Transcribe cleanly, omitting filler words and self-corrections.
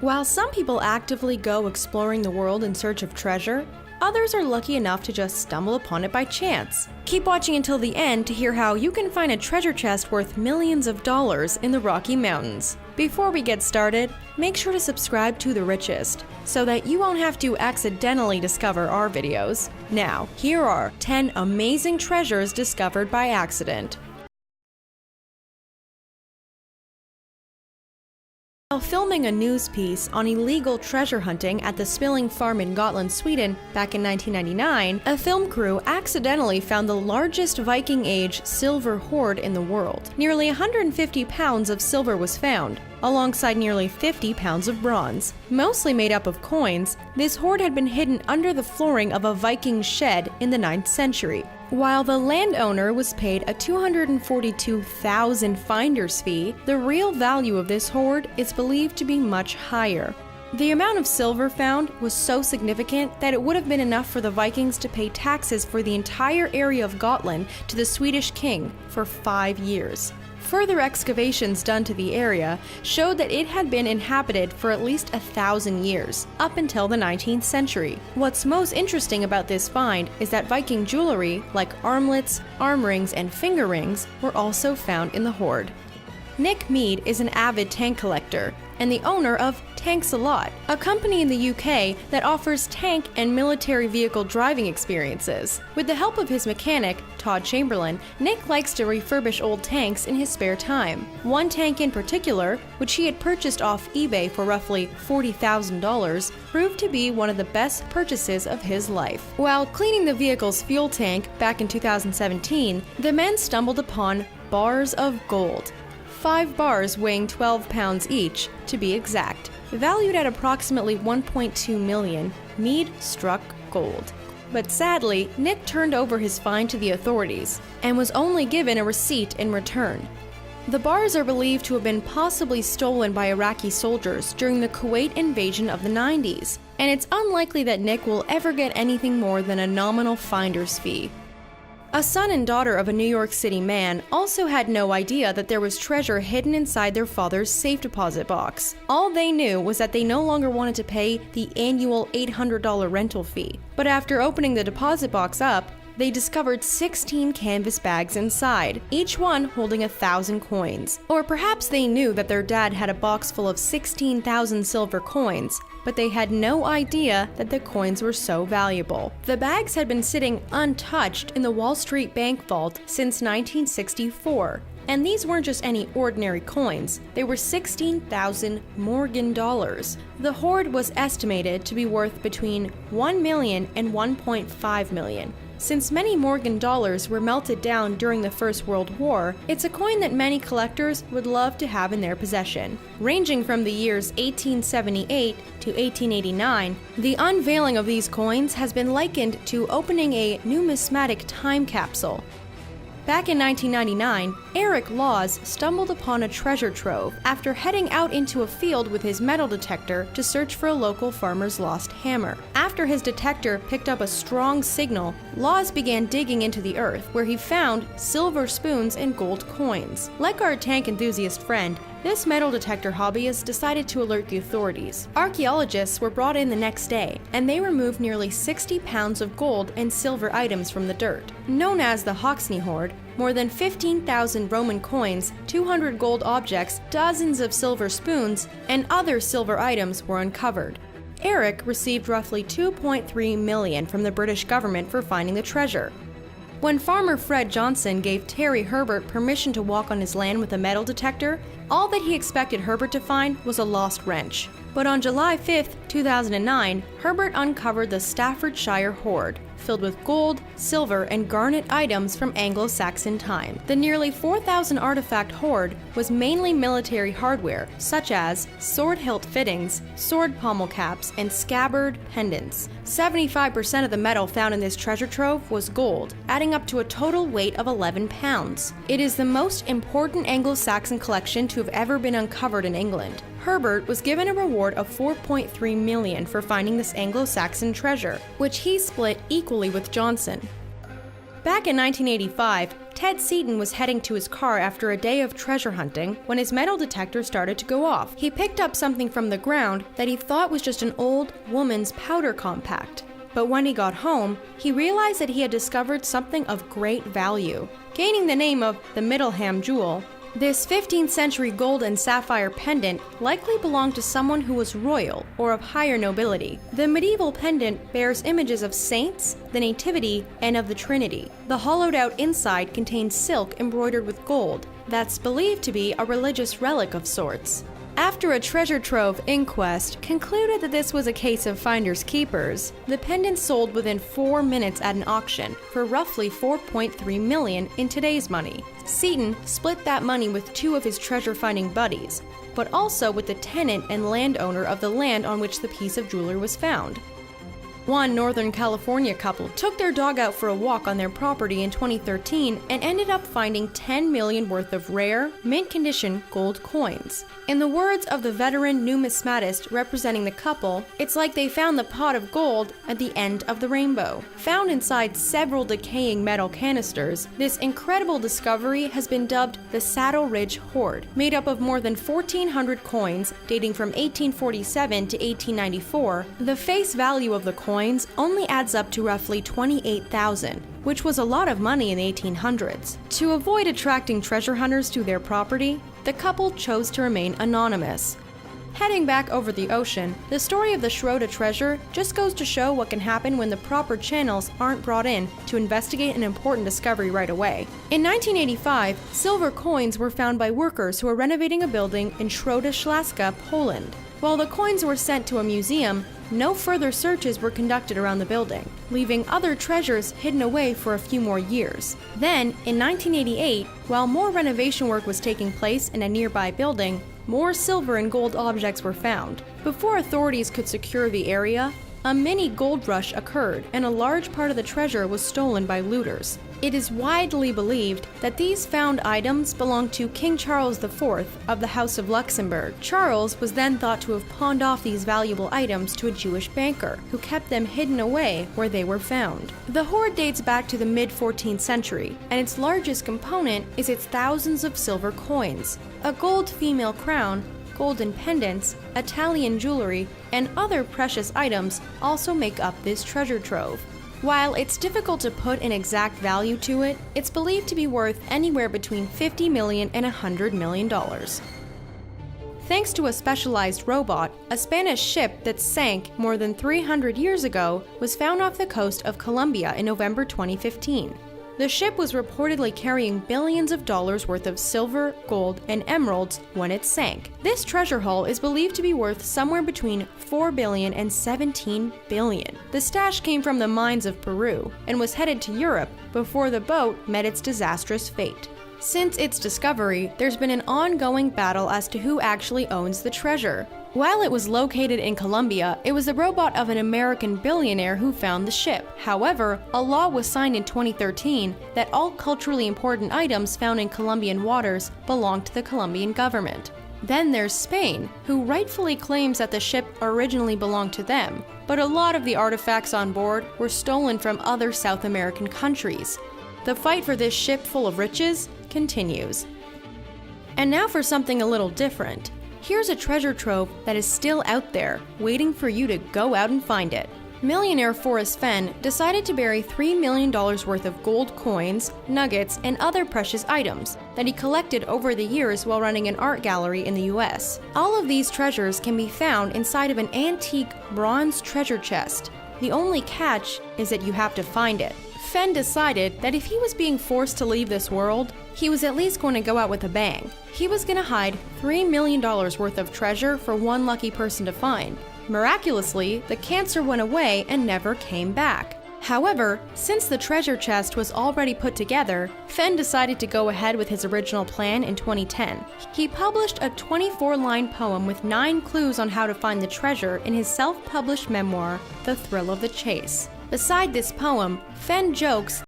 While some people actively go exploring the world in search of treasure, others are lucky enough to just stumble upon it by chance. Keep watching until the end to hear how you can find a treasure chest worth millions of dollars in the Rocky Mountains. Before we get started, make sure to subscribe to The Richest so that you won't have to accidentally discover our videos. Now, here are 10 amazing treasures discovered by accident. While filming a news piece on illegal treasure hunting at the Spilling Farm in Gotland, Sweden, back in 1999, a film crew accidentally found the largest Viking Age silver hoard in the world. Nearly 150 pounds of silver was found, alongside nearly 50 pounds of bronze. Mostly made up of coins, this hoard had been hidden under the flooring of a Viking shed in the 9th century. While the landowner was paid a $242,000 finder's fee, the real value of this hoard is believed to be much higher. The amount of silver found was so significant that it would have been enough for the Vikings to pay taxes for the entire area of Gotland to the Swedish king for 5 years. Further excavations done to the area showed that it had been inhabited for at least 1,000 years, up until the 19th century. What's most interesting about this find is that Viking jewelry, like armlets, arm rings, and finger rings, were also found in the hoard. Nick Mead is an avid tank collector and the owner of Tanks A Lot, a company in the UK that offers tank and military vehicle driving experiences. With the help of his mechanic, Todd Chamberlain, Nick likes to refurbish old tanks in his spare time. One tank in particular, which he had purchased off eBay for roughly $40,000, proved to be one of the best purchases of his life. While cleaning the vehicle's fuel tank back in 2017, the men stumbled upon bars of gold. 5 bars weighing 12 pounds each, to be exact. Valued at approximately $1.2 million, Mead struck gold. But sadly, Nick turned over his find to the authorities and was only given a receipt in return. The bars are believed to have been possibly stolen by Iraqi soldiers during the Kuwait invasion of the 90s, and it's unlikely that Nick will ever get anything more than a nominal finder's fee. A son and daughter of a New York City man also had no idea that there was treasure hidden inside their father's safe deposit box. All they knew was that they no longer wanted to pay the annual $800 rental fee. But after opening the deposit box up, they discovered 16 canvas bags inside, each one holding 1,000 coins. Or perhaps they knew that their dad had a box full of 16,000 silver coins, but they had no idea that the coins were so valuable. The bags had been sitting untouched in the Wall Street Bank vault since 1964. And these weren't just any ordinary coins, they were 16,000 Morgan dollars. The hoard was estimated to be worth between $1 million and $1.5 million. Since many Morgan dollars were melted down during the First World War, it's a coin that many collectors would love to have in their possession. Ranging from the years 1878 to 1889, the unveiling of these coins has been likened to opening a numismatic time capsule. Back in 1999, Eric Laws stumbled upon a treasure trove after heading out into a field with his metal detector to search for a local farmer's lost hammer. After his detector picked up a strong signal, Laws began digging into the earth, where he found silver spoons and gold coins. Like our tank enthusiast friend, this metal detector hobbyist decided to alert the authorities. Archaeologists were brought in the next day, and they removed nearly 60 pounds of gold and silver items from the dirt. Known as the Hoxne hoard, more than 15,000 Roman coins, 200 gold objects, dozens of silver spoons, and other silver items were uncovered. Eric received roughly $2.3 million from the British government for finding the treasure. When farmer Fred Johnson gave Terry Herbert permission to walk on his land with a metal detector, all that he expected Herbert to find was a lost wrench. But on July 5, 2009, Herbert uncovered the Staffordshire hoard, filled with gold, silver, and garnet items from Anglo-Saxon time. The nearly 4,000 artifact hoard was mainly military hardware, such as sword hilt fittings, sword pommel caps, and scabbard pendants. 75% of the metal found in this treasure trove was gold, adding up to a total weight of 11 pounds. It is the most important Anglo-Saxon collection to have ever been uncovered in England. Herbert was given a reward of $4.3 million for finding this Anglo-Saxon treasure, which he split equally with Johnson. Back in 1985, Ted Seaton was heading to his car after a day of treasure hunting when his metal detector started to go off. He picked up something from the ground that he thought was just an old woman's powder compact. But when he got home, he realized that he had discovered something of great value. Gaining the name of the Middleham Jewel, this 15th century gold and sapphire pendant likely belonged to someone who was royal or of higher nobility. The medieval pendant bears images of saints, the Nativity, and of the Trinity. The hollowed-out inside contains silk embroidered with gold that's believed to be a religious relic of sorts. After a treasure trove inquest concluded that this was a case of finders keepers, the pendant sold within 4 minutes at an auction for roughly $4.3 million in today's money. Seaton split that money with 2 of his treasure-finding buddies, but also with the tenant and landowner of the land on which the piece of jewelry was found. One Northern California couple took their dog out for a walk on their property in 2013 and ended up finding $10 million worth of rare, mint-condition gold coins. In the words of the veteran numismatist representing the couple, it's like they found the pot of gold at the end of the rainbow. Found inside several decaying metal canisters, this incredible discovery has been dubbed the Saddle Ridge Hoard. Made up of more than 1,400 coins dating from 1847 to 1894, the face value of the coins only adds up to roughly $28,000, which was a lot of money in the 1800s. To avoid attracting treasure hunters to their property, the couple chose to remain anonymous. Heading back over the ocean, the story of the Schroeder treasure just goes to show what can happen when the proper channels aren't brought in to investigate an important discovery right away. In 1985, silver coins were found by workers who were renovating a building in Schroeder Szlaska, Poland. While the coins were sent to a museum, no further searches were conducted around the building, leaving other treasures hidden away for a few more years. Then, in 1988, while more renovation work was taking place in a nearby building, more silver and gold objects were found. Before authorities could secure the area, a mini gold rush occurred and a large part of the treasure was stolen by looters. It is widely believed that these found items belonged to King Charles IV of the House of Luxembourg. Charles was then thought to have pawned off these valuable items to a Jewish banker, who kept them hidden away where they were found. The hoard dates back to the mid-14th century, and its largest component is its thousands of silver coins. A gold female crown, golden pendants, Italian jewelry, and other precious items also make up this treasure trove. While it's difficult to put an exact value to it, it's believed to be worth anywhere between $50 million and $100 million. Thanks to a specialized robot, a Spanish ship that sank more than 300 years ago was found off the coast of Colombia in November 2015. The ship was reportedly carrying billions of dollars worth of silver, gold, and emeralds when it sank. This treasure haul is believed to be worth somewhere between $4 billion and $17 billion. The stash came from the mines of Peru and was headed to Europe before the boat met its disastrous fate. Since its discovery, there's been an ongoing battle as to who actually owns the treasure. While it was located in Colombia, it was the robot of an American billionaire who found the ship. However, a law was signed in 2013 that all culturally important items found in Colombian waters belong to the Colombian government. Then there's Spain, who rightfully claims that the ship originally belonged to them, but a lot of the artifacts on board were stolen from other South American countries. The fight for this ship full of riches continues. And now for something a little different. Here's a treasure trove that is still out there, waiting for you to go out and find it. Millionaire Forrest Fenn decided to bury $3 million worth of gold coins, nuggets, and other precious items that he collected over the years while running an art gallery in the US. All of these treasures can be found inside of an antique bronze treasure chest. The only catch is that you have to find it. Fenn decided that if he was being forced to leave this world, he was at least going to go out with a bang. He was going to hide $3 million worth of treasure for one lucky person to find. Miraculously, the cancer went away and never came back. However, since the treasure chest was already put together, Fenn decided to go ahead with his original plan in 2010. He published a 24-line poem with 9 clues on how to find the treasure in his self-published memoir, The Thrill of the Chase. Beside this poem, Fenn jokes